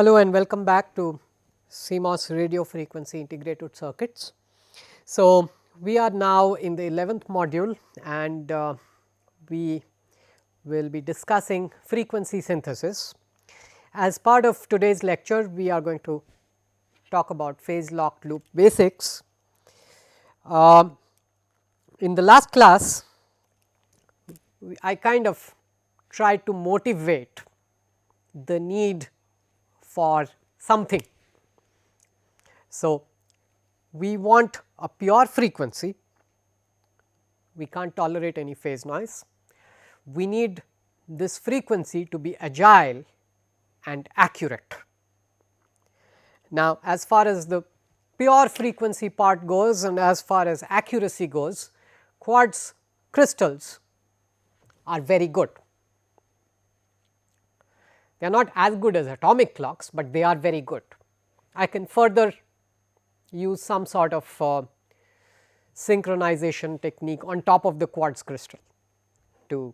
Hello and welcome back to CMOS radio frequency integrated circuits. So, we are now in the 11th module and we will be discussing frequency synthesis. As part of today's lecture, we are going to talk about phase locked loop basics. In the last class, I kind of tried to motivate the need for something. So, we want a pure frequency, we can't tolerate any phase noise. We need this frequency to be agile and accurate. Now, as far as the pure frequency part goes and as far as accuracy goes, quartz crystals are very good. They are not as good as atomic clocks, but they are very good. I can further use some sort of synchronization technique on top of the quartz crystal to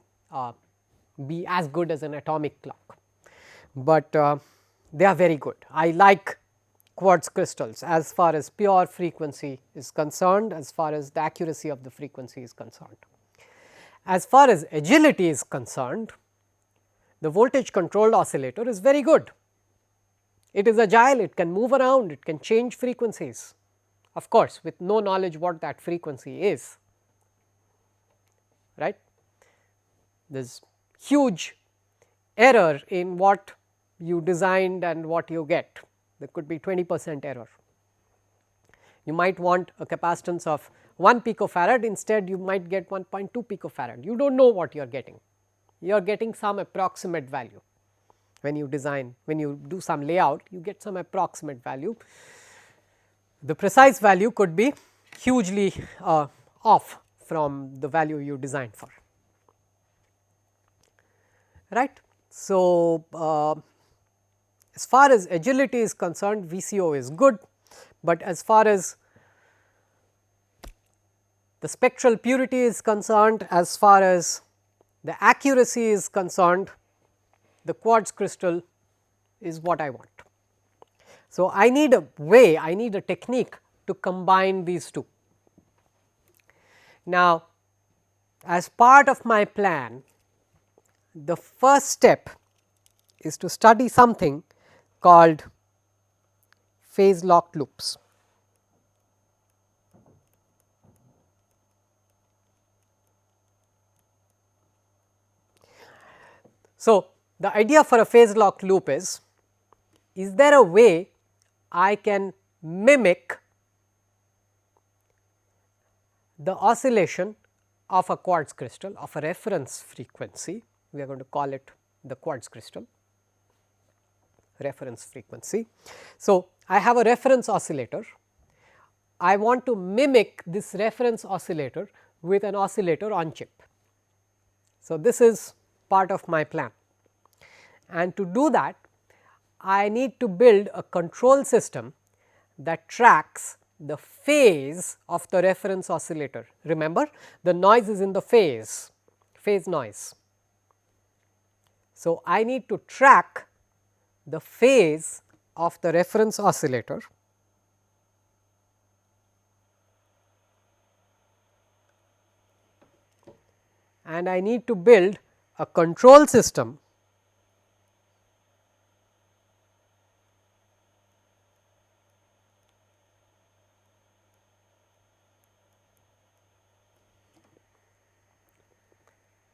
be as good as an atomic clock, but they are very good. I like quartz crystals as far as pure frequency is concerned, as far as the accuracy of the frequency is concerned. As far as agility is concerned, the voltage controlled oscillator is very good. It is agile, it can move around, it can change frequencies, of course with no knowledge what that frequency is, right. There is huge error in what you designed and what you get, there could be 20% error. You might want a capacitance of 1 picofarad, instead you might get 1.2 picofarad, you do not know what you are getting. You are getting some approximate value when you design, when you do some layout, you get some approximate value. The precise value could be hugely off from the value you designed for, right. So, as far as agility is concerned, VCO is good, but as far as the spectral purity is concerned, as far as the accuracy is concerned, the quartz crystal is what I want. So, I need a way, I need a technique to combine these two. Now, as part of my plan, the first step is to study something called phase locked loops. So, the idea for a phase locked loop is there a way I can mimic the oscillation of a quartz crystal of a reference frequency, we are going to call it the quartz crystal reference frequency. So, I have a reference oscillator, I want to mimic this reference oscillator with an oscillator on chip. So, this is part of my plan, and to do that I need to build a control system that tracks the phase of the reference oscillator. Remember, the noise is in the phase noise. So, I need to track the phase of the reference oscillator and I need to build a control system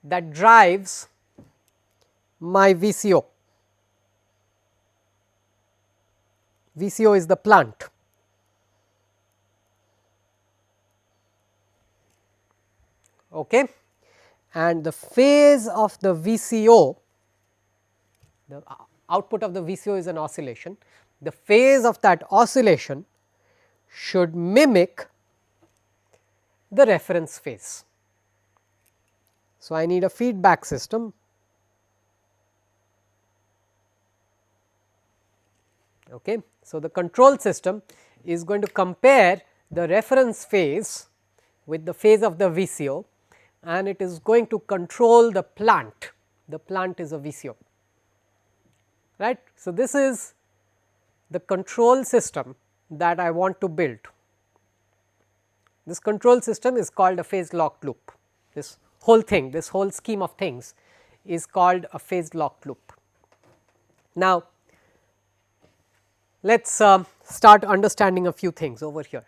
that drives my VCO. VCO is the plant. Okay. And the phase of the VCO, the output of the VCO is an oscillation, the phase of that oscillation should mimic the reference phase. So, I need a feedback system. Okay. So, the control system is going to compare the reference phase with the phase of the VCO and it is going to control the plant is a VCO, right. So, this is the control system that I want to build. This control system is called a phase locked loop. This whole thing, this whole scheme of things is called a phase locked loop. Now, let us start understanding a few things over here.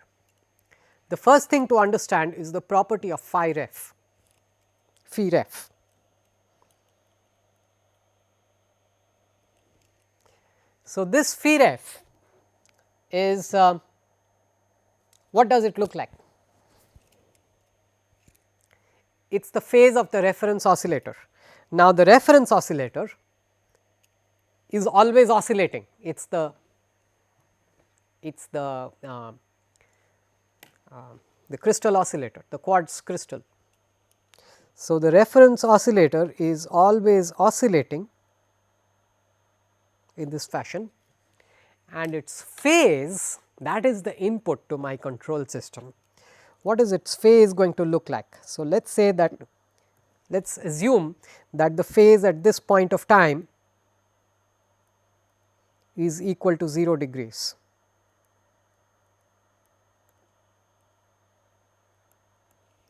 The first thing to understand is the property of phi ref, phi ref. So, this phi ref is what does it look like? It is the phase of the reference oscillator. Now, the reference oscillator is always oscillating. It is the crystal oscillator, the quartz crystal. So, the reference oscillator is always oscillating in this fashion, and its phase, that is the input to my control system. What is its phase going to look like? So, let us say that, let us assume that the phase at this point of time is equal to 0 degrees.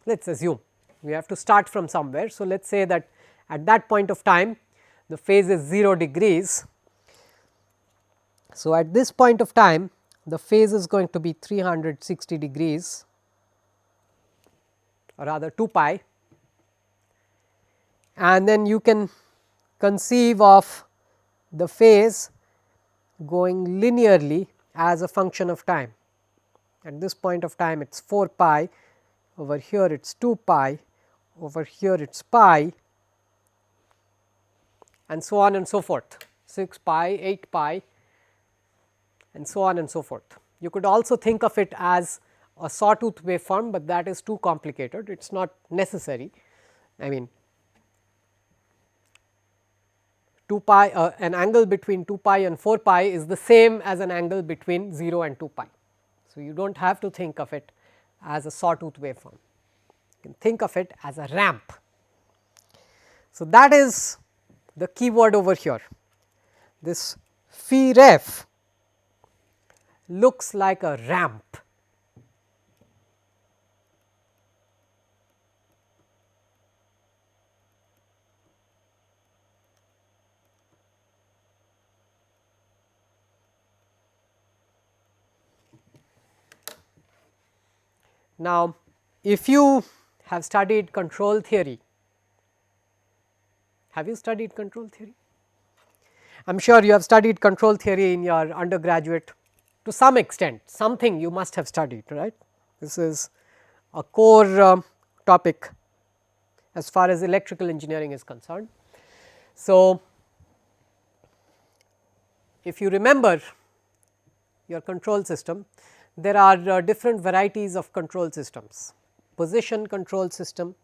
Let us assume, we have to start from somewhere. So, let us say that at that point of time the phase is 0 degrees. So, at this point of time the phase is going to be 360 degrees, or rather 2 pi, and then you can conceive of the phase going linearly as a function of time. At this point of time it is 4 pi, over here it is 2 pi, over here it is pi, and so on and so forth, 6 pi, 8 pi, and so on and so forth. You could also think of it as a sawtooth waveform, but that is too complicated, it is not necessary. I mean 2 pi, an angle between 2 pi and 4 pi is the same as an angle between 0 and 2 pi. So, you do not have to think of it as a sawtooth waveform, you can think of it as a ramp. So, that is the key word over here. This phi ref looks like a ramp. Now, if you have studied control theory, have you studied control theory? I am sure you have studied control theory in your undergraduate to some extent, something you must have studied, right. This is a core topic as far as electrical engineering is concerned. So, if you remember your control system, there are different varieties of control systems: position control system,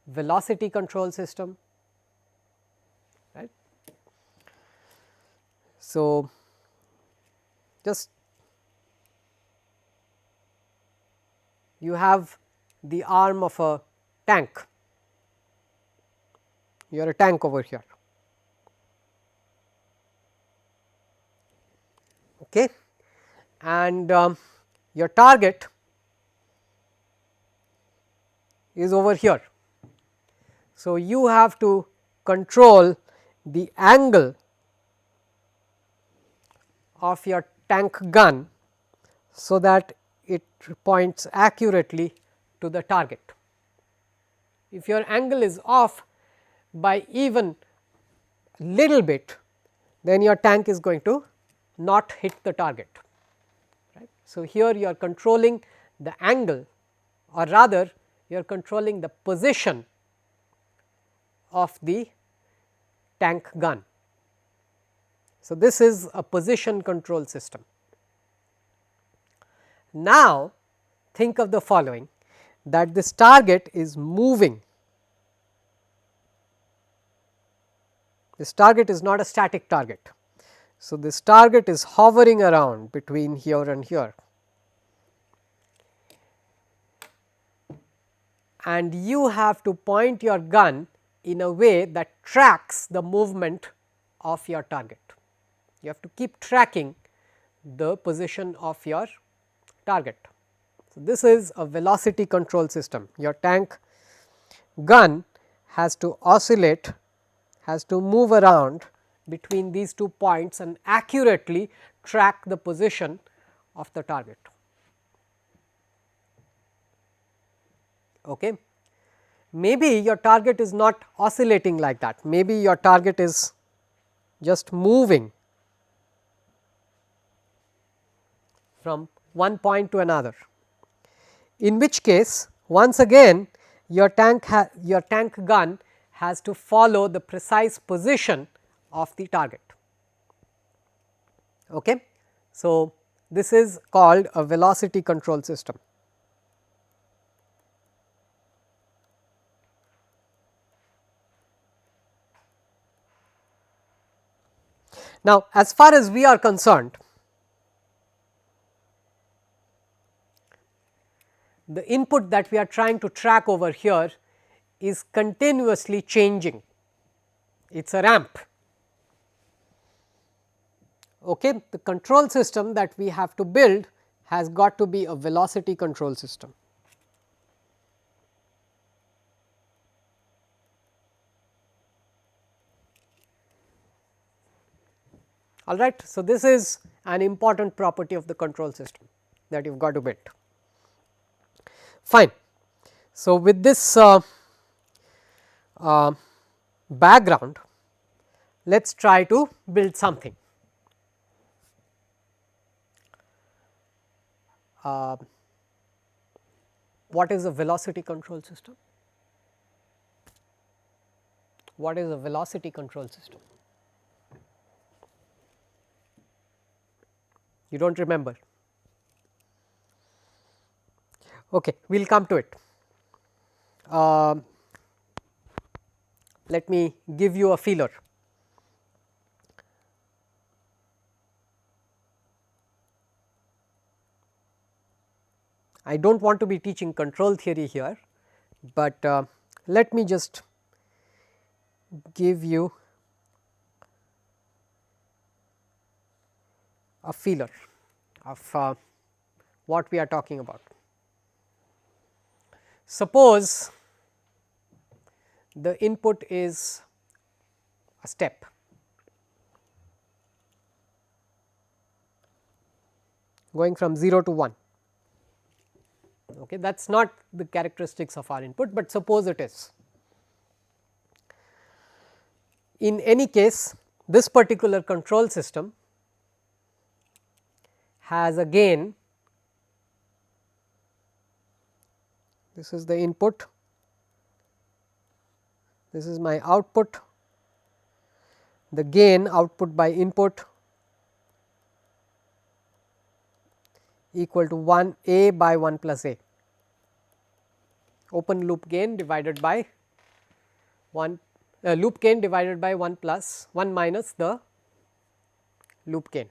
velocity control system, right. So, just you have the arm of a tank, you are a tank over here. Okay. And your target is over here. So, you have to control the angle of your tank gun, so that it points accurately to the target. If your angle is off by even little bit, then your tank is going to not hit the target, right. So, here you are controlling the angle, or rather you are controlling the position of the tank gun. So, this is a position control system. Now, think of the following, that this target is moving. This target is not a static target. So, this target is hovering around between here and here, and you have to point your gun in a way that tracks the movement of your target. You have to keep tracking the position of your target. So, this is a velocity control system. Your tank gun has to oscillate, has to move around between these 2 points and accurately track the position of the target. Okay. Maybe your target is not oscillating like that, maybe your target is just moving from one point to another, in which case once again your tank gun has to follow the precise position of the target. Okay. So, this is called a velocity control system. Now, as far as we are concerned, the input that we are trying to track over here is continuously changing, it is a ramp. Okay. The control system that we have to build has got to be a velocity control system. All right. So, this is an important property of the control system that you have got to build. Fine. So, with this background, let us try to build something. What is a velocity control system? What is a velocity control system? You do not remember? Okay, we will come to it. Let me give you a feeler. I do not want to be teaching control theory here, but let me just give you a feeler of what we are talking about. Suppose the input is a step, going from 0 to 1. Okay, that is not the characteristics of our input, but suppose it is. In any case, this particular control system has a gain. This is the input, this is my output, the gain output by input equal to 1 A by 1 plus A, open loop gain divided by 1 loop gain divided by 1 plus 1 minus the loop gain.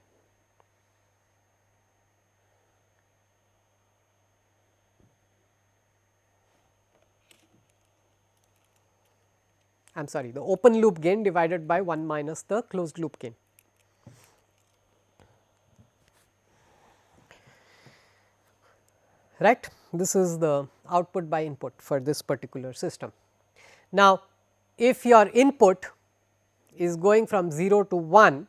I am sorry, the open loop gain divided by 1 minus the closed loop gain. Right. This is the output by input for this particular system. Now, if your input is going from 0 to 1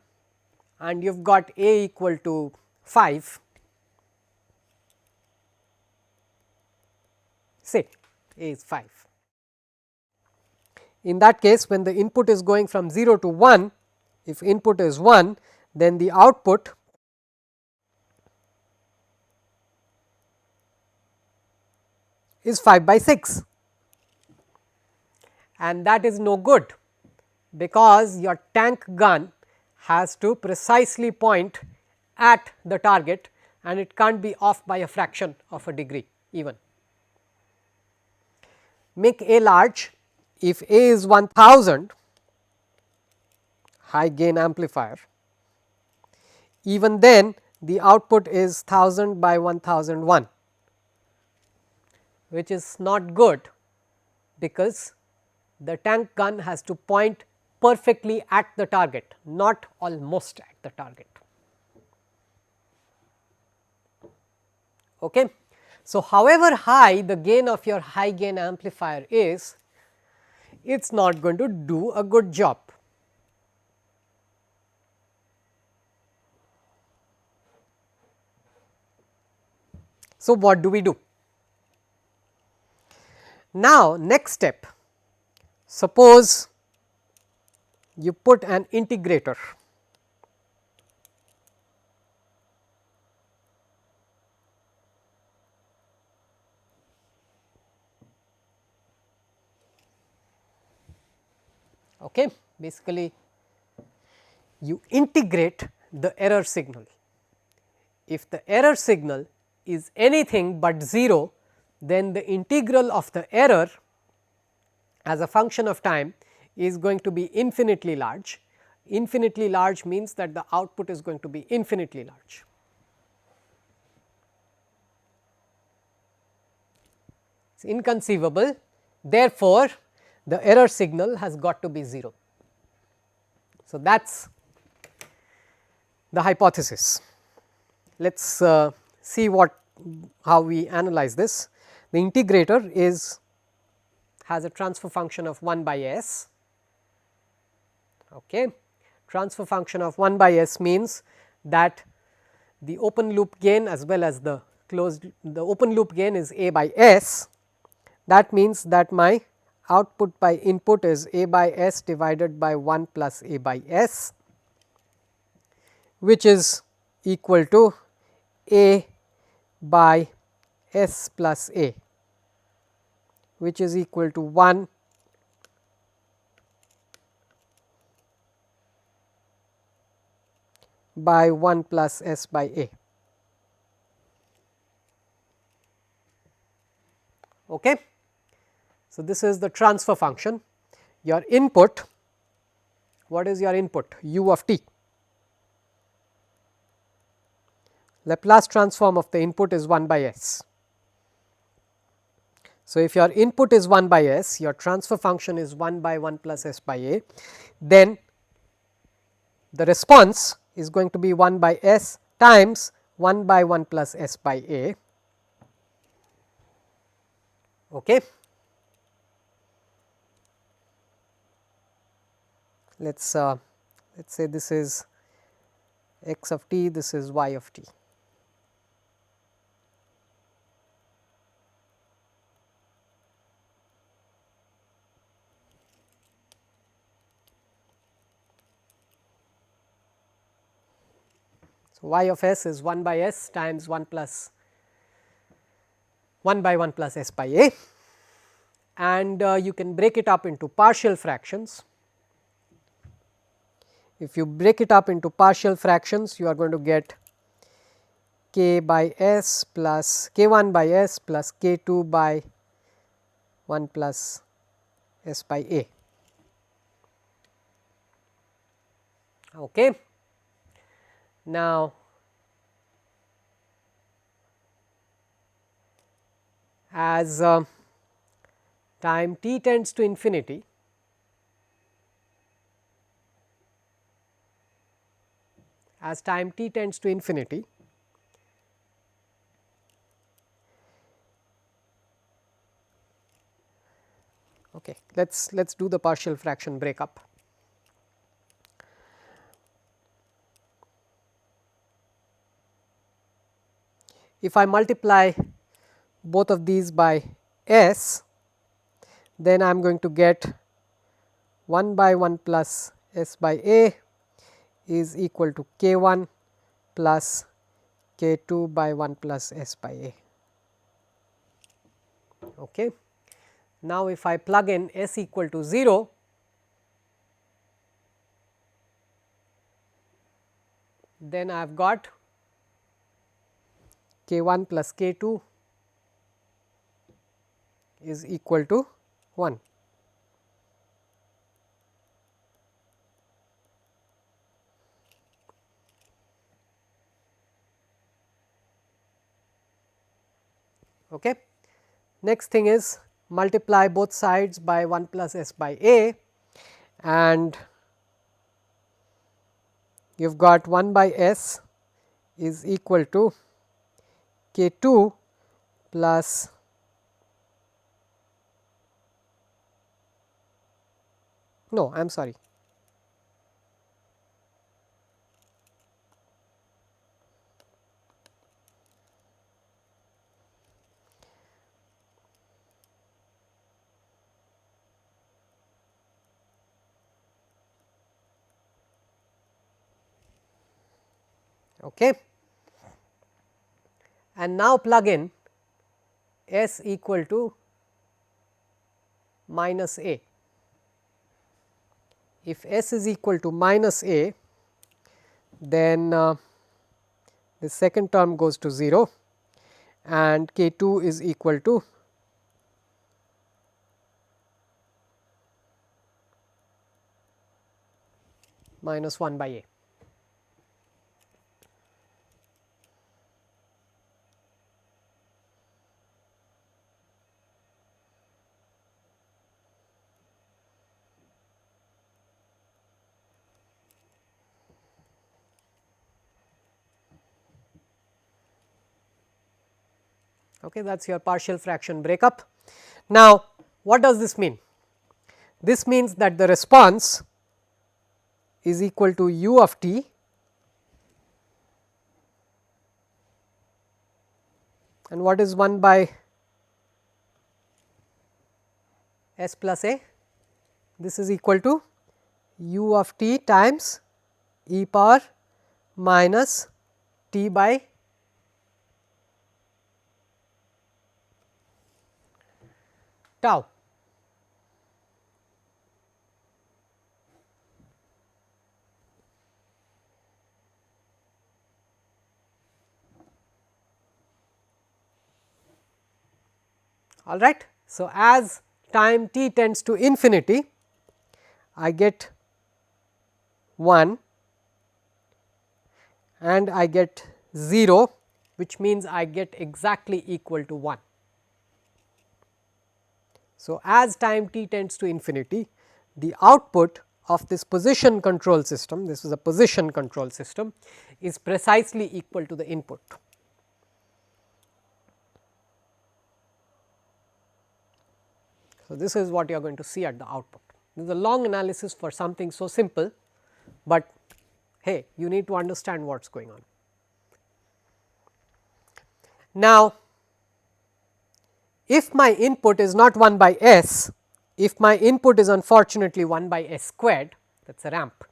and you have got A equal to 5, say A is 5. In that case, when the input is going from 0 to 1, if input is 1, then the output is 5 by 6, and that is no good, because your tank gun has to precisely point at the target and it can't be off by a fraction of a degree even. Make A large. If A is 1000, high gain amplifier, even then the output is 1000 by 1001, which is not good, because the tank gun has to point perfectly at the target, not almost at the target. Okay. So, however high the gain of your high gain amplifier is, it is not going to do a good job. So, what do we do? Now, next step, suppose you put an integrator. Okay. Basically, you integrate the error signal. If the error signal is anything but 0, then the integral of the error as a function of time is going to be infinitely large. Infinitely large means that the output is going to be infinitely large. It is inconceivable, therefore, the error signal has got to be 0. So, that is the hypothesis. Let us see how we analyze this. The integrator has a transfer function of 1 by s. Okay. Transfer function of 1 by s means that the open loop gain as well as the open loop gain is a by s. That means that my output by input is a by s divided by 1 plus a by s, which is equal to a by s plus a, which is equal to 1 by 1 plus s by a. Okay. So, this is the transfer function. Your input, what is your input? U of t. Laplace transform of the input is 1 by s. So, if your input is 1 by s, your transfer function is 1 by 1 plus s by a, then the response is going to be 1 by s times 1 by 1 plus s by a. Okay. Let us say this is x of t, this is y of t. So, y of s is 1 by s times 1 by 1 plus s by a, and you can break it up into partial fractions. If you break it up into partial fractions, you are going to get k by s plus k 1 by s plus k 2 by 1 plus s by a. Okay. Now, as time t tends to infinity, okay, let's do the partial fraction breakup. If I multiply both of these by s, then I am going to get 1 by 1 plus s by a is equal to k 1 plus k 2 by 1 plus s by a. Okay. Now, if I plug in s equal to 0, then I have got k 1 plus k 2 is equal to 1. Okay. Next thing is multiply both sides by 1 plus s by a, and you have got 1 by s is equal to k 2 plus no I am sorry okay. And now plug in s equal to minus a. If s is equal to minus a, then the second term goes to 0 and k 2 is equal to minus 1 by a. Okay, that is your partial fraction breakup. Now, what does this mean? This means that the response is equal to u of t and what is 1 by s plus a? This is equal to u of t times e power minus t by tau. All right. So, as time t tends to infinity, I get 1 and I get 0, which means I get exactly equal to 1. So, as time t tends to infinity, the output of this position control system, this is a position control system, is precisely equal to the input. So, this is what you are going to see at the output. This is a long analysis for something so simple, but hey, you need to understand what is going on. Now, if my input is not 1 by s, if my input is unfortunately 1 by s squared, that is a ramp,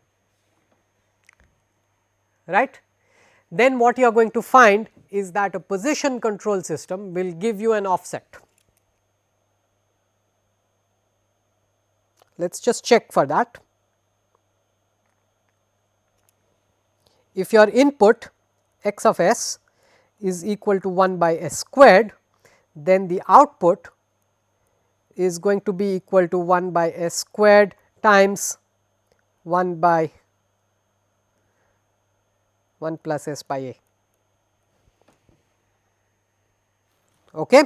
right, then what you are going to find is that a position control system will give you an offset. Let us just check for that. If your input x of s is equal to 1 by s squared, then the output is going to be equal to 1 by s squared times 1 by 1 plus s by a. Okay.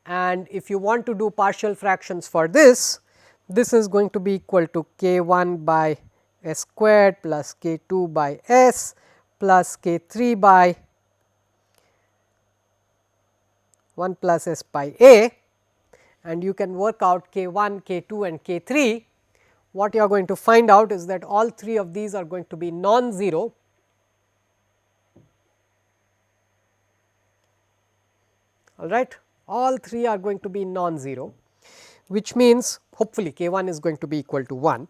And if you want to do partial fractions for this, this is going to be equal to k 1 by s squared plus k 2 by s plus k 3 by 1 plus s by a, and you can work out k 1, k 2 and k 3. What you are going to find out is that all three of these are going to be non-zero, all right. All three are going to be non-zero, which means hopefully k 1 is going to be equal to 1.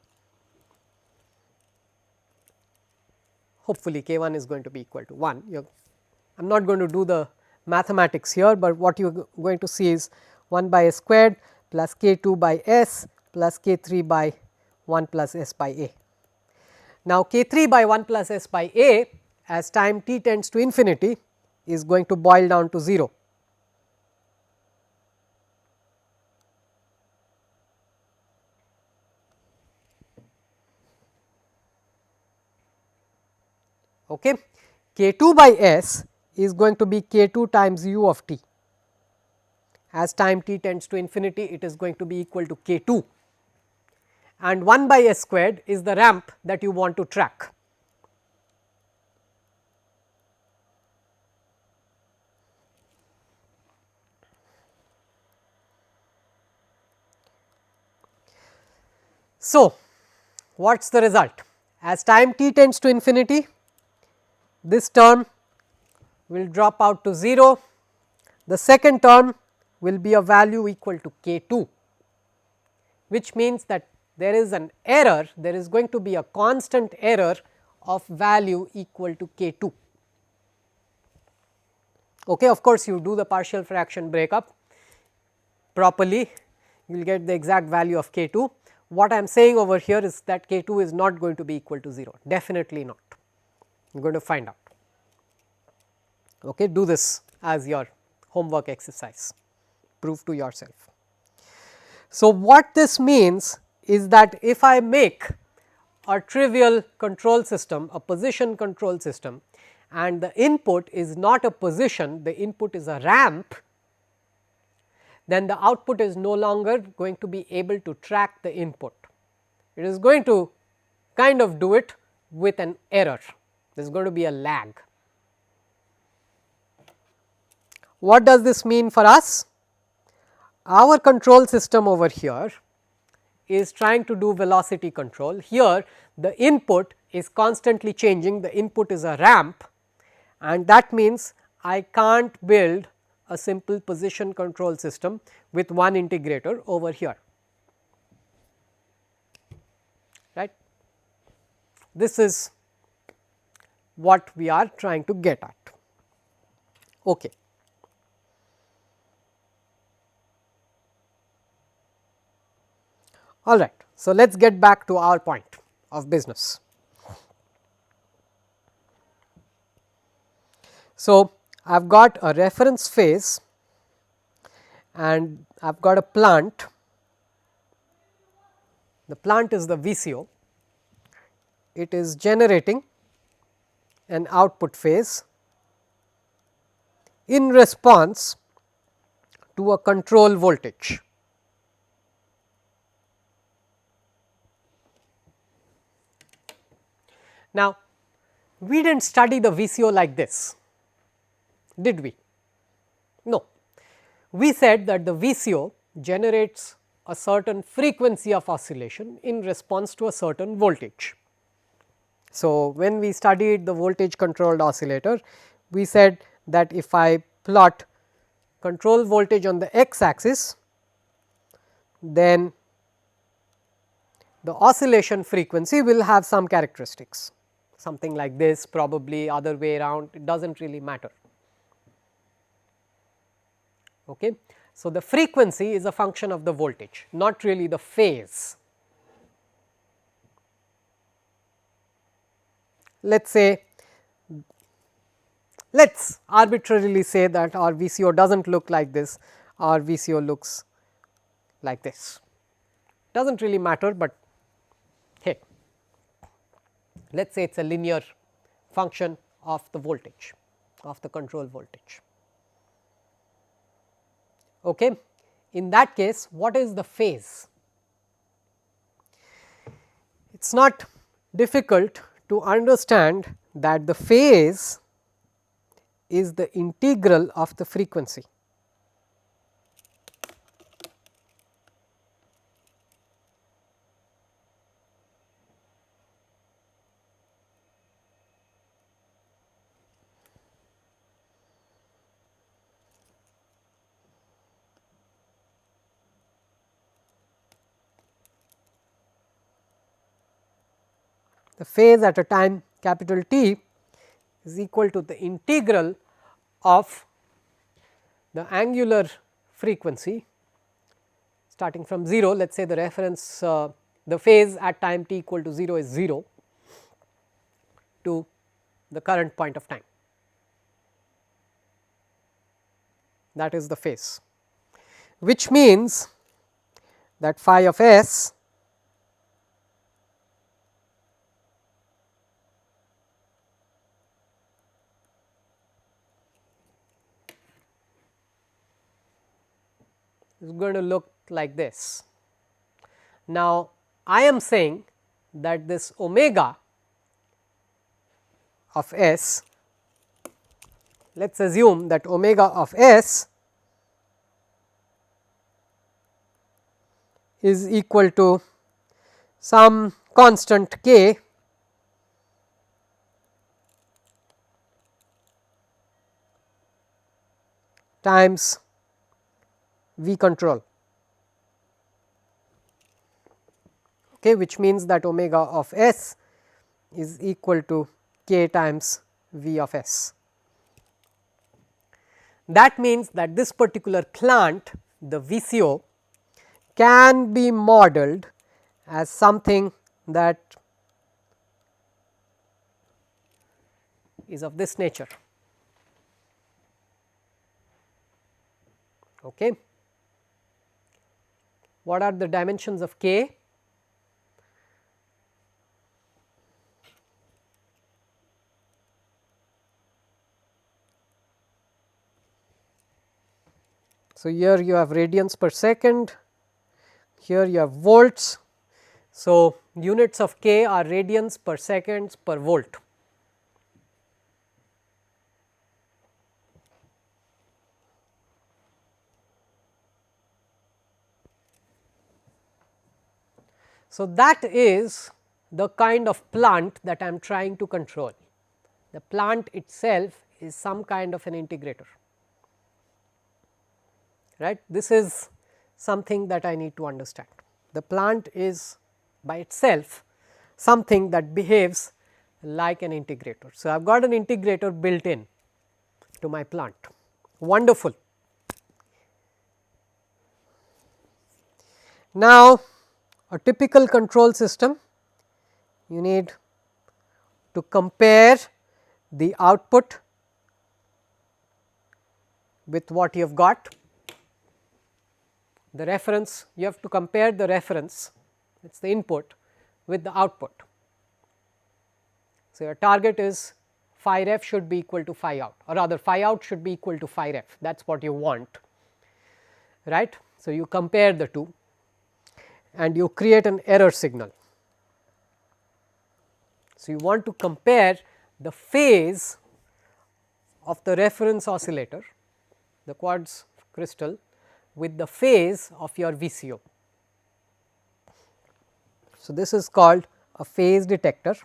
Hopefully k 1 is going to be equal to 1. I am not going to do the mathematics here, but what you are going to see is 1 by s squared plus k 2 by s plus k 3 by 1 plus s by a. Now, k 3 by 1 plus s by a as time t tends to infinity is going to boil down to 0. Okay. K 2 by s is going to be k 2 times u of t. As time t tends to infinity, it is going to be equal to k 2, and 1 by s squared is the ramp that you want to track. So, what is the result? As time t tends to infinity, this term will drop out to 0, the second term will be a value equal to k 2, which means that there is an error, there is going to be a constant error of value equal to k 2. Okay, of course, you do the partial fraction breakup properly, you will get the exact value of k 2. What I am saying over here is that k 2 is not going to be equal to 0, definitely not. You are going to find out. Okay, do this as your homework exercise, prove to yourself. So, what this means is that if I make a trivial control system, a position control system, and the input is not a position, the input is a ramp, then the output is no longer going to be able to track the input. It is going to kind of do it with an error, there is going to be a lag. What does this mean for us? Our control system over here is trying to do velocity control. Here the input is constantly changing, the input is a ramp, and that means I can't build a simple position control system with one integrator over here, right. This is what we are trying to get at. Okay. All right. So, let us get back to our point of business. So, I have got a reference phase and I have got a plant, the plant is the VCO, it is generating an output phase in response to a control voltage. Now, we did not study the VCO like this, did we? No. We said that the VCO generates a certain frequency of oscillation in response to a certain voltage. So, when we studied the voltage controlled oscillator, we said that if I plot control voltage on the x axis, then the oscillation frequency will have some characteristics, something like this, probably other way around, it does not really matter. Okay. So, the frequency is a function of the voltage, not really the phase. Let us say, let us arbitrarily say that our VCO does not look like this, our VCO looks like this, does not really matter, but hey, let us say it is a linear function of the voltage, of the control voltage. Okay. In that case, what is the phase? It is not difficult to understand that the phase is the integral of the frequency. The phase at a time capital T is equal to the integral of the angular frequency starting from 0, let us say the reference the phase at time t equal to 0 is 0 to the current point of time, that is the phase, which means that phi of s is going to look like this. Now, I am saying that this omega of s, let us assume that omega of s is equal to some constant k times V control, okay, which means that omega of s is equal to k times V of s. That means that this particular plant, the VCO, can be modeled as something that is of this nature. Okay. What are the dimensions of K? So, here you have radians per second, here you have volts. So, units of K are radians per seconds per volt. So, that is the kind of plant that I am trying to control. The plant itself is some kind of an integrator, right. This is something that I need to understand. The plant is by itself something that behaves like an integrator. So, I have got an integrator built in to my plant, wonderful. Now, a typical control system, you need to compare the output with what you have got, the reference, you have to compare the reference, that is the input, with the output. So, your target is phi ref should be equal to phi out, or rather phi out should be equal to phi ref, that is what you want, right. So, you compare the two and you create an error signal. So, you want to compare the phase of the reference oscillator, the quartz crystal, with the phase of your VCO. So, this is called a phase detector.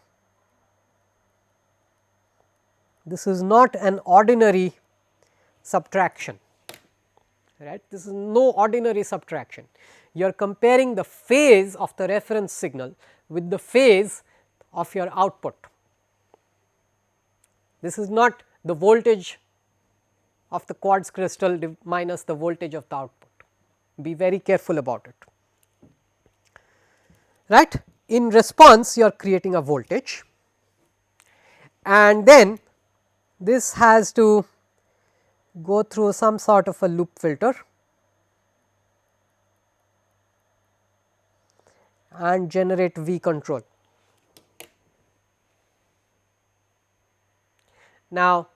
This is not an ordinary subtraction, right. This is no ordinary subtraction. You are comparing the phase of the reference signal with the phase of your output. This is not the voltage of the quartz crystal minus the voltage of the output. Be very careful about it, right. In response, you are creating a voltage, and then this has to go through some sort of a loop filter and generate V control. Now,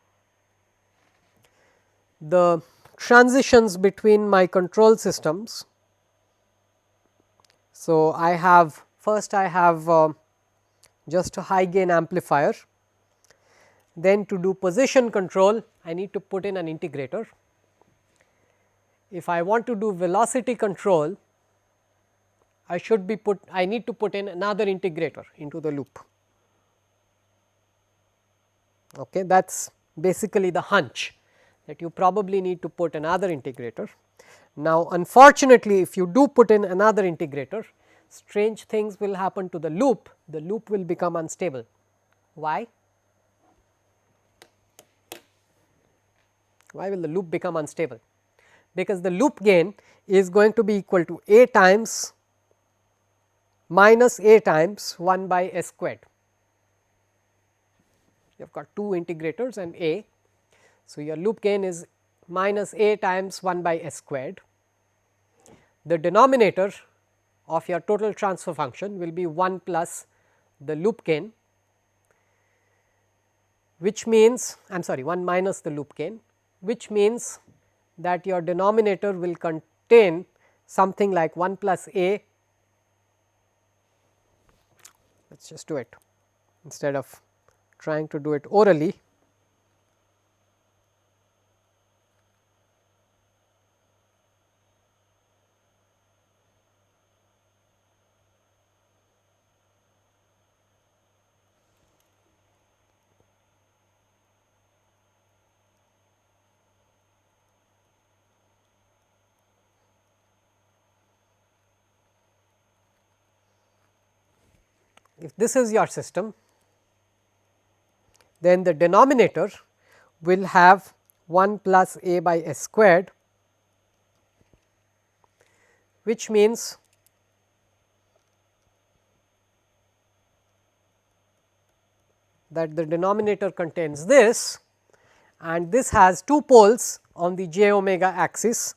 the transitions between my control systems. So, I have first I have just a high gain amplifier, then to do position control I need to put in an integrator. If I want to do velocity control, I need to put in another integrator into the loop. Okay, that is basically the hunch, that you probably need to put another integrator. Now, unfortunately, if you do put in another integrator, strange things will happen to the loop will become unstable. Why? Why will the loop become unstable? Because the loop gain is going to be equal to A times minus A times 1 by S squared. You have got two integrators and A. So, your loop gain is minus A times 1 by S squared. The denominator of your total transfer function will be 1 plus the loop gain, which means I am sorry 1 minus the loop gain, which means that your denominator will contain something like 1 plus A let us just do it instead of trying to do it orally. If this is your system, then the denominator will have 1 plus a by s squared, which means that the denominator contains this, and this has 2 poles on the j omega axis.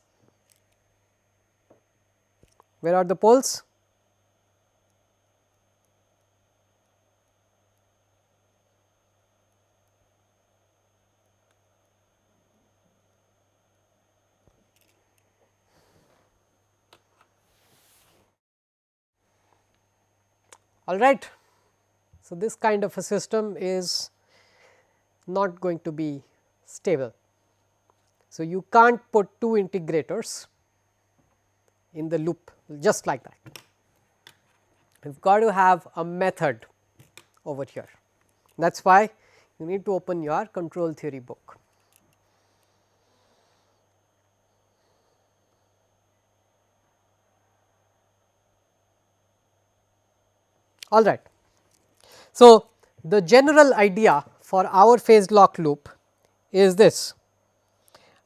Where are the poles? All right. So, this kind of a system is not going to be stable. So, you can't put 2 integrators in the loop just like that. You have got to have a method over here. That is why you need to open your control theory book. All right. So, the general idea for our phase lock loop is this: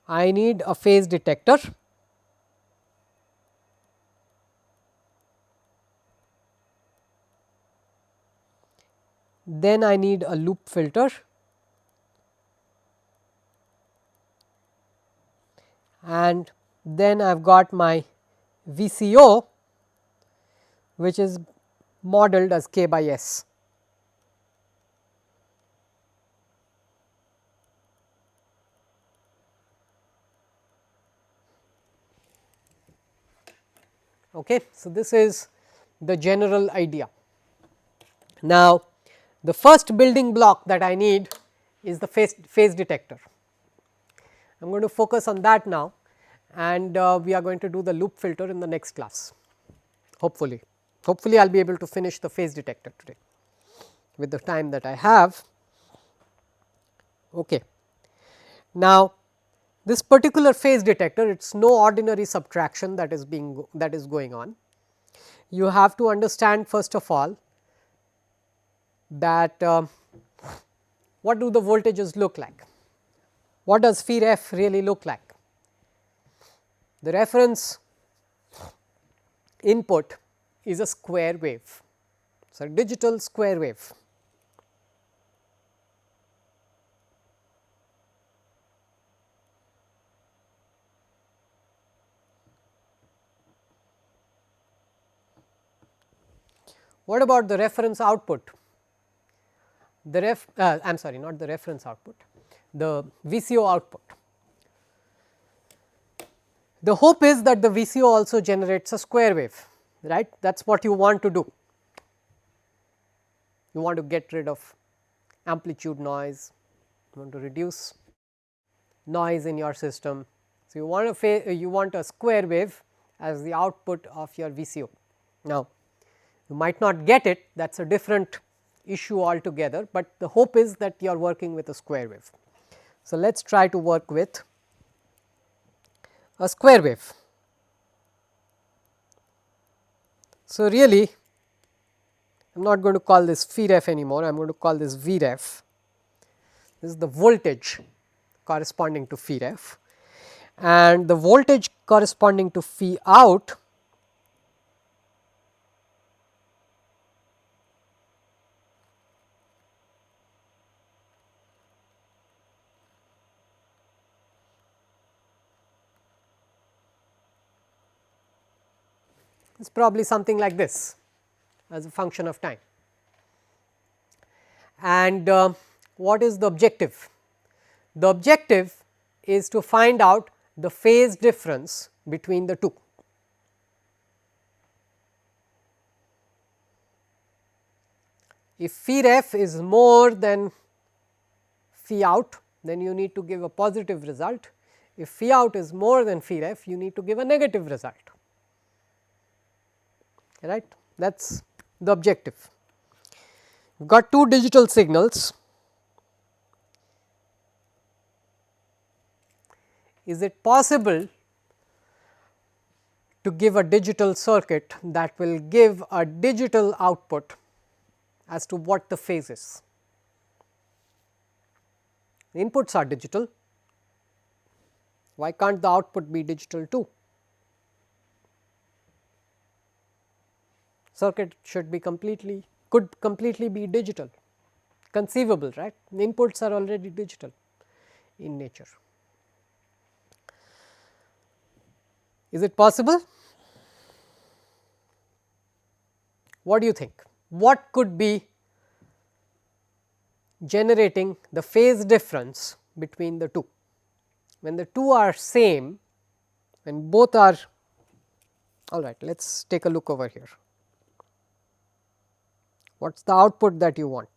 I need a phase detector, then I need a loop filter, and then I have got my VCO, which is modeled as k by s. Okay. So, this is the general idea. Now, the first building block that I need is the phase detector. I am going to focus on that now, and we are going to do the loop filter in the next class. Hopefully I will be able to finish the phase detector today with the time that I have. Okay. Now, this particular phase detector, it is no ordinary subtraction that is going on. You have to understand first of all that what do the voltages look like? What does phi ref really look like? The reference input is a square wave, so digital square wave. What about the reference output? I am sorry, not the reference output, the VCO output. The hope is that the VCO also generates a square wave, right. That is what you want to do. You want to get rid of amplitude noise, you want to reduce noise in your system. So, you want a square wave as the output of your VCO. Now, you might not get it, that is a different issue altogether, but the hope is that you are working with a square wave. So, let us try to work with a square wave. So, really I am not going to call this phi ref anymore, I am going to call this V ref. This is the voltage corresponding to phi ref, and the voltage corresponding to phi out is probably something like this as a function of time. And what is the objective? The objective is to find out the phase difference between the two. If phi ref is more than phi out, then you need to give a positive result. If phi out is more than phi ref, you need to give a negative result, right. That is the objective. We have got two digital signals. Is it possible to give a digital circuit that will give a digital output as to what the phase is? The inputs are digital, why can't the output be digital too? Circuit should be could completely be digital, conceivable, right. The inputs are already digital in nature. Is it possible? What do you think? What could be generating the phase difference between the two? When the two are same, when both are, all right, let us take a look over here. What is the output that you want?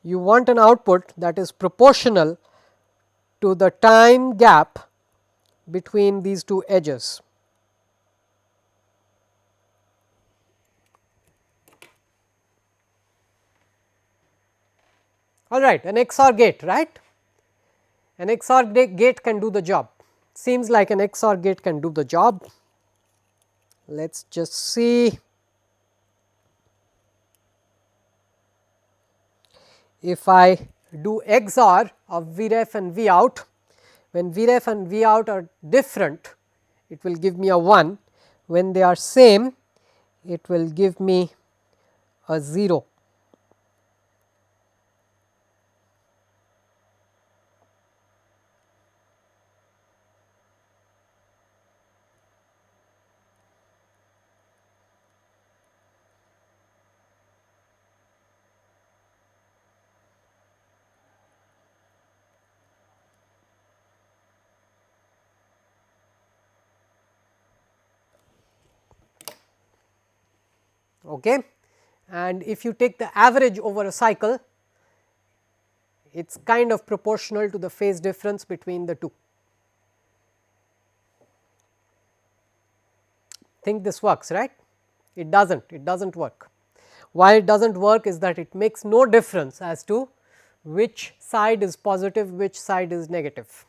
You want an output that is proportional to the time gap between these two edges. All right, an XOR gate, right? An XOR gate can do the job. Seems like an XOR gate can do the job. Let us just see if I do XOR of Vref and Vout. When Vref and Vout are different, it will give me a 1. When they are same, it will give me a 0. Okay. And if you take the average over a cycle, it is kind of proportional to the phase difference between the two. Think this works, right? It does not work. Why it does not work is that it makes no difference as to which side is positive, which side is negative,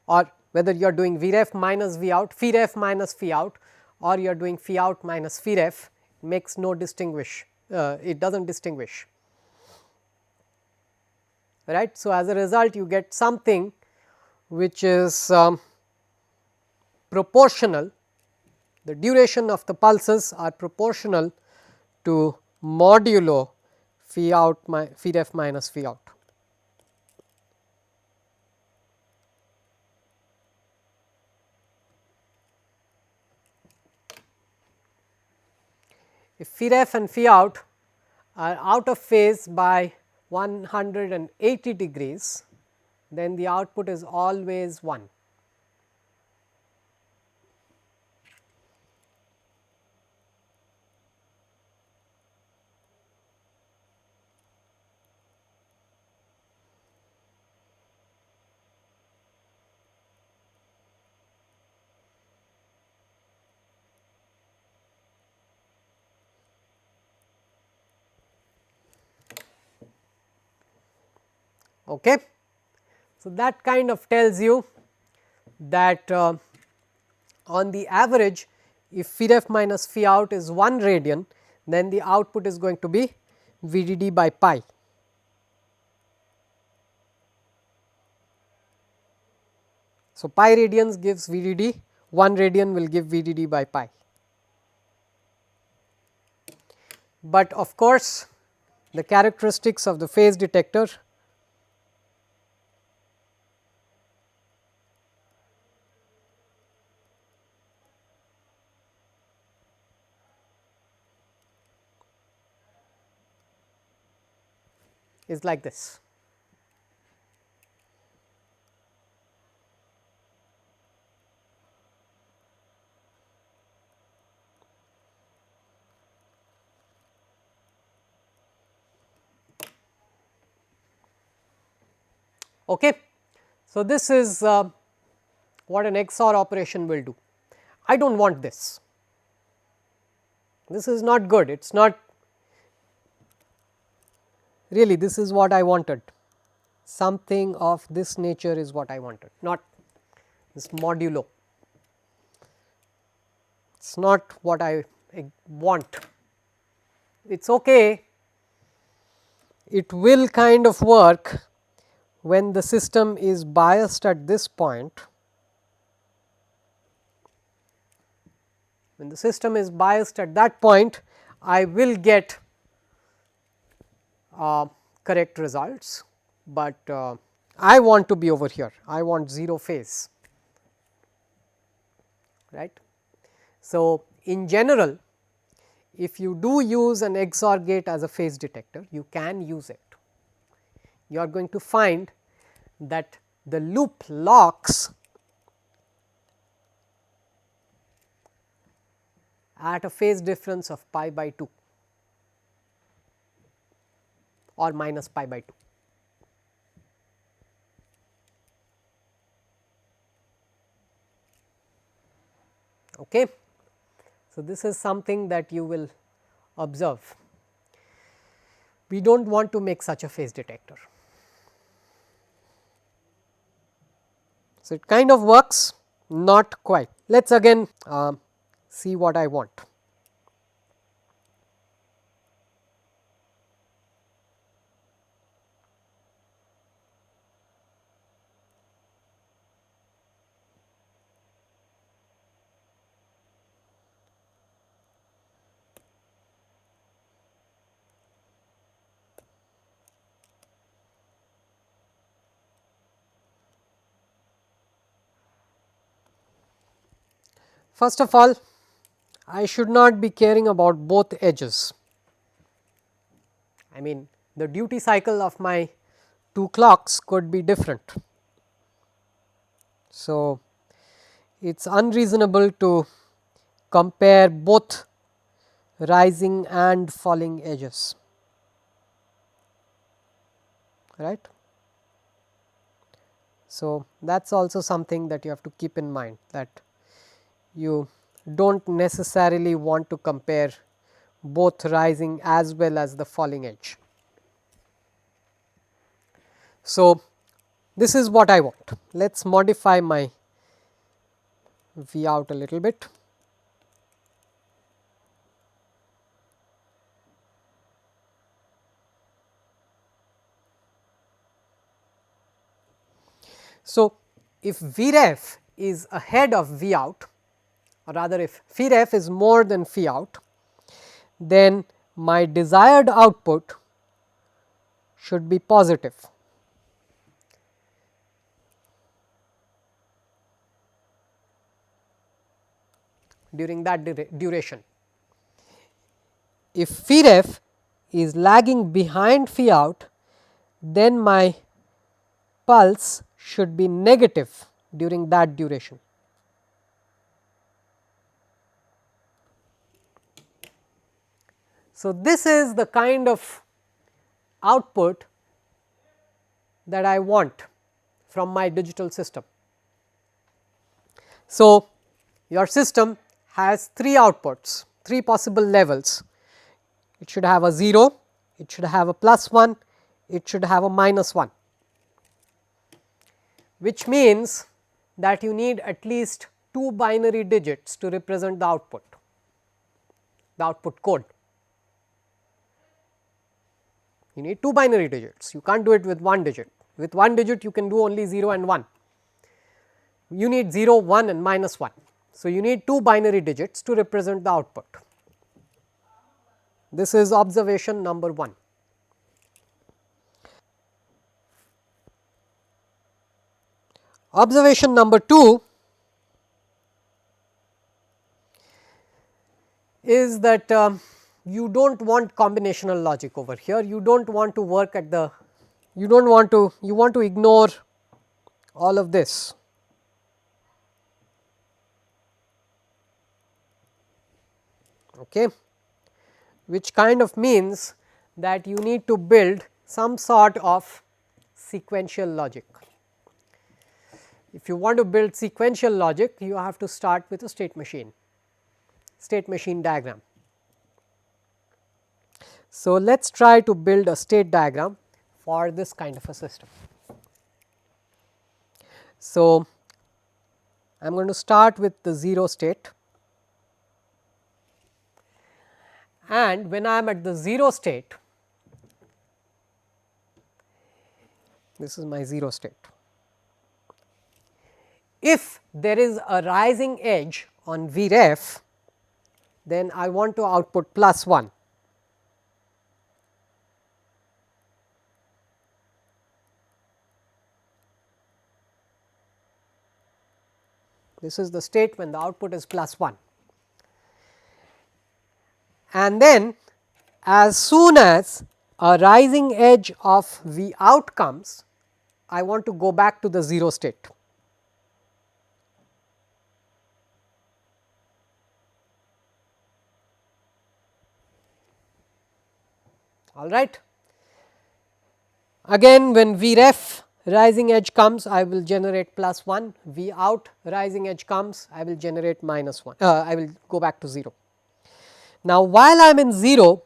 or whether you are doing Vref minus Vout, Phi ref minus Phi out, or you are doing Phi out minus Phi ref, makes no distinguish, it does not distinguish, right. So, as a result you get something which is proportional, the duration of the pulses are proportional to modulo Phi out Phi ref minus Phi out. If Phi ref and Phi out are out of phase by 180 degrees, then the output is always 1. Okay. So, that kind of tells you that on the average, if Phi ref minus Phi out is 1 radian, then the output is going to be VDD by pi. So, pi radians gives VDD, 1 radian will give VDD by pi. But of course, the characteristics of the phase detector is like this. Okay. So, this is what an XOR operation will do. I do not want this, this is not good, it is not really, this is what I wanted, something of this nature is what I wanted, not this modulo, it is not what I want. It is okay, it will kind of work when the system is biased at this point. When the system is biased at that point, I will get correct results, but I want to be over here, I want 0 phase, right. So, in general, if you do use an XOR gate as a phase detector, you can use it. You are going to find that the loop locks at a phase difference of pi by 2 or minus pi by 2. Okay. So, this is something that you will observe. We do not want to make such a phase detector. So, it kind of works, not quite. Let us again see what I want. First of all, I should not be caring about both edges. I mean, the duty cycle of my 2 clocks could be different. So, it is unreasonable to compare both rising and falling edges, right. So, that is also something that you have to keep in mind, that you do not necessarily want to compare both rising as well as the falling edge. So, this is what I want. Let us modify my V out a little bit. So, if Vref is ahead of V out, or rather if phi ref is more than phi out, then my desired output should be positive. During that duration. If phi ref is lagging behind phi out, then my pulse should be negative during that duration. So, this is the kind of output that I want from my digital system. So, your system has 3 outputs, 3 possible levels. It should have a 0, it should have a plus 1, it should have a minus 1, which means that you need at least 2 binary digits to represent the output code. You need 2 binary digits, you can't do it with 1 digit. With 1 digit you can do only 0 and 1, you need 0, 1 and minus 1. So, you need 2 binary digits to represent the output. This is observation number 1. Observation number 2 is that you do not want combinational logic over here, you do not want to work at the, you do not want to, you want to ignore all of this. Okay, which kind of means that you need to build some sort of sequential logic. If you want to build sequential logic, you have to start with a state machine diagram. So, let us try to build a state diagram for this kind of a system. So, I am going to start with the 0 state, and when I am at the 0 state, this is my 0 state. If there is a rising edge on Vref, then I want to output plus 1. This is the state when the output is plus 1. And then as soon as a rising edge of V out comes, I want to go back to the 0 state. All right. Again, when Vref rising edge comes, I will generate plus 1, V out rising edge comes, I will generate minus 1, I will go back to 0. Now, while I am in 0,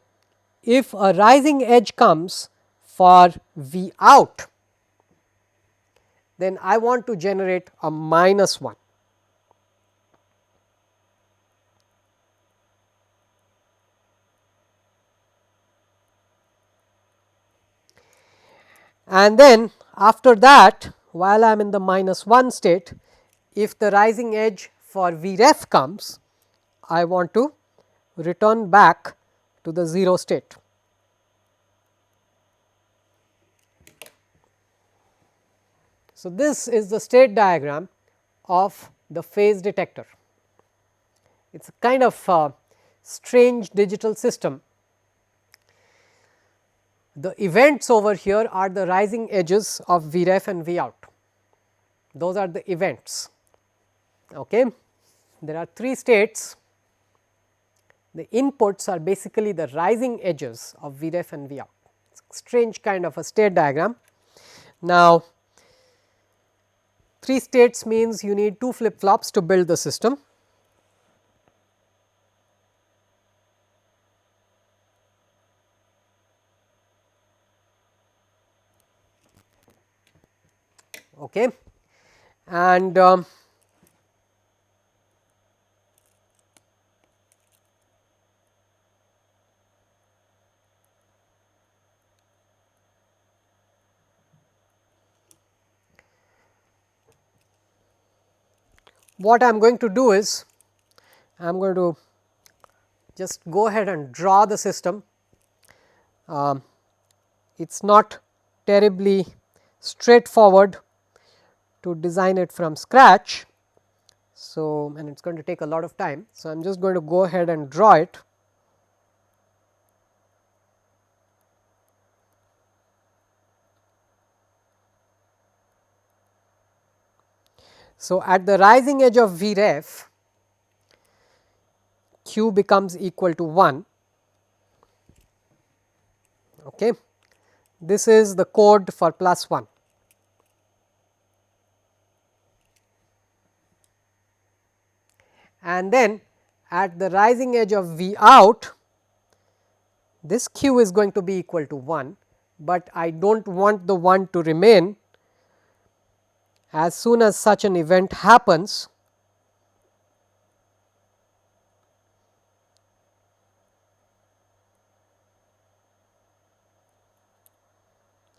if a rising edge comes for V out, then I want to generate a minus 1. And then after that, while I am in the minus 1 state, if the rising edge for Vref comes, I want to return back to the 0 state. So, this is the state diagram of the phase detector. It is a kind of strange digital system. The events over here are the rising edges of Vref and V out, those are the events. Okay. There are 3 states, the inputs are basically the rising edges of Vref and V out. It is a strange kind of a state diagram. Now, 3 states means you need 2 flip flops to build the system. Okay. And what I am going to do is, I am going to just go ahead and draw the system. It is not terribly straightforward to design it from scratch. So, and it is going to take a lot of time. So, I am just going to go ahead and draw it. So, at the rising edge of Vref, Q becomes equal to 1. Okay. This is the code for plus 1. And then at the rising edge of V out, this Q is going to be equal to 1, but I do not want the 1 to remain. As soon as such an event happens,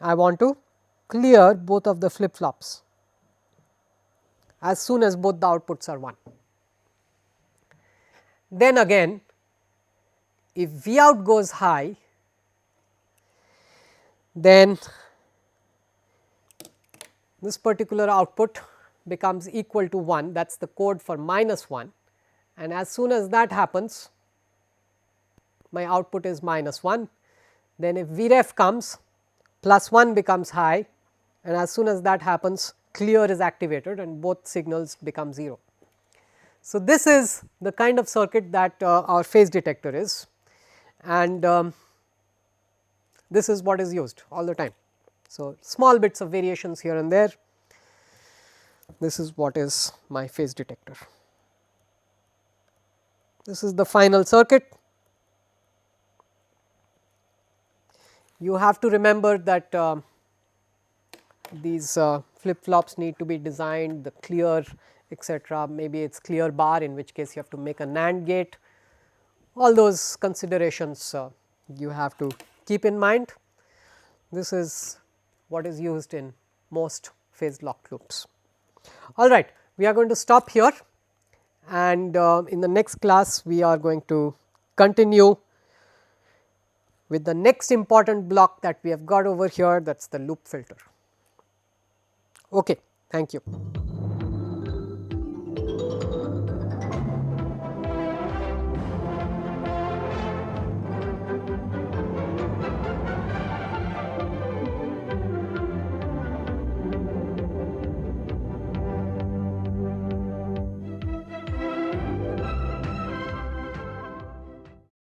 I want to clear both of the flip flops as soon as both the outputs are 1. Then again, if V out goes high, then this particular output becomes equal to 1, that is the code for minus 1, and as soon as that happens, my output is minus 1. Then if Vref comes, plus 1 becomes high, and as soon as that happens, clear is activated and both signals become 0. So, this is the kind of circuit that our phase detector is, and this is what is used all the time. So, small bits of variations here and there. This is what is my phase detector. This is the final circuit. You have to remember that these flip flops need to be designed, the clear etc. Maybe it is clear bar, in which case you have to make a NAND gate. All those considerations you have to keep in mind. This is what is used in most phase lock loops. All right, we are going to stop here, and in the next class we are going to continue with the next important block that we have got over here, that is the loop filter. Okay, thank you.